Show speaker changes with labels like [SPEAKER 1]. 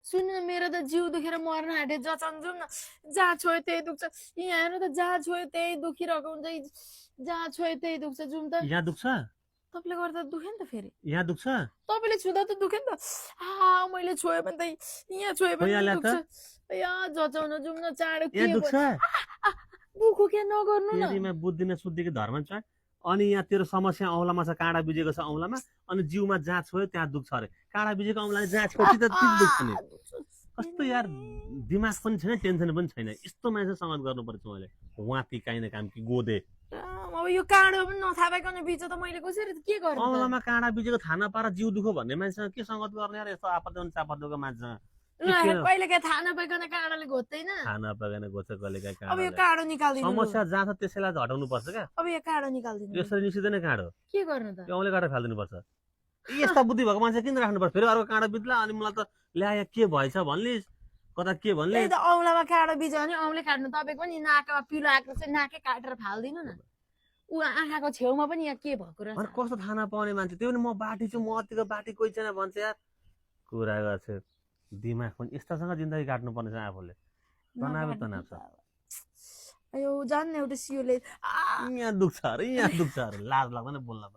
[SPEAKER 1] सुन न मेरो त जिउ दुखेर मर्न आँटे जचाउन जाउँ न जहाँ छोयो त्यही दुख्छ यहाँ हेर्नु त जहाँ छोयो त्यही दुखिरहेको हुन्छ जहाँ छोयो त्यही दुख्छ जाउँ त
[SPEAKER 2] यहाँ दुख्छ
[SPEAKER 1] तपाईँले गर्दा दुख्यो नि त फेरि
[SPEAKER 2] यहाँ दुख्छ
[SPEAKER 1] तपाईँले छुँदा त दुख्यो नि त मैले छोयो भने त यहाँ छोयो भने
[SPEAKER 2] यहाँ
[SPEAKER 1] त
[SPEAKER 2] ल्या
[SPEAKER 1] दुख्छ
[SPEAKER 2] त
[SPEAKER 1] यहाँ जचाउन जाउँ न चाँडो के
[SPEAKER 2] यहाँ दुख्छ
[SPEAKER 1] दुखो के नगर्नु न
[SPEAKER 2] फेरि बुद्धिन सुद्धिको धर्म छ अनि यहाँ तेरो समस्या औँलामा छ काँडा बिजेको छ औँलामा अनि जिउमा जहाँ छोयो त्यहाँ दुख्छ अरे काँडा बिजेको औँलाले जहाँ छोयो त्यति दुख्छ नि कस्तो यार दिमाग पनि छैन टेन्सन पनि छैन यस्तो मान्छे सङ्गत गर्नुपर्छ मैले वाती काहीँ काम कि गोदे
[SPEAKER 1] अब यो काँडो पनि नथाहा पाइकन बिच त मैले कसरी के गर्नु
[SPEAKER 2] औँलामा काँडा बिजेको थाहा नपाएर जिउ दुखो भन्ने मान्छेसँग के सङ्गत गर्ने यार यस्तो आपत्ति चापत्तिको मान्छेसँग
[SPEAKER 1] कहिले काहीँ थाहा नपाइकन काँडाले घोत्दैन
[SPEAKER 2] थाहा नपाइकन गोछ कहिले काहीँ
[SPEAKER 1] अब यो काँडो निकाल्दिनु
[SPEAKER 2] समस्या जहाँ छ त्यसैलाई हटाउनु पर्छ क्या
[SPEAKER 1] अब यो काँडो निकाल्दिनु
[SPEAKER 2] यसरी निस्किँदैन काँडो
[SPEAKER 1] के गर्नु त
[SPEAKER 2] औँले काँडा फालिदिनु पर्छ यस्ता बुद्धि भएको मान्छे किन राख्नुपर्छ फेरि अर्को काँडा बित्ला अनि मलाई त ल्याए के भएछ भन्लिस् कता के भन्ले
[SPEAKER 1] औँलामा काँडो बिज्यो भने औँले काट्नु तपाईँको नि नाकमा पिलो आएको चाहिँ नाकै काटेर फाल्दिनु न ऊ आँखाको छेउमा पनि यहाँ के भएको रहेछ
[SPEAKER 2] कस्तो थाहा नपाउने मान्छे त्यो पनि म बाटी छु म अतिको बाटी कोही छैन भन्छ यार कुरा गर्छ दिमाग पनि यस्तासँग जिन्दगी काट्नुपर्ने छ आफूले तनाव छ
[SPEAKER 1] अयो जान्ने एउटा सियोले
[SPEAKER 2] यहाँ दुख्छ अरे लाज लाग्दैन बोल्न पनि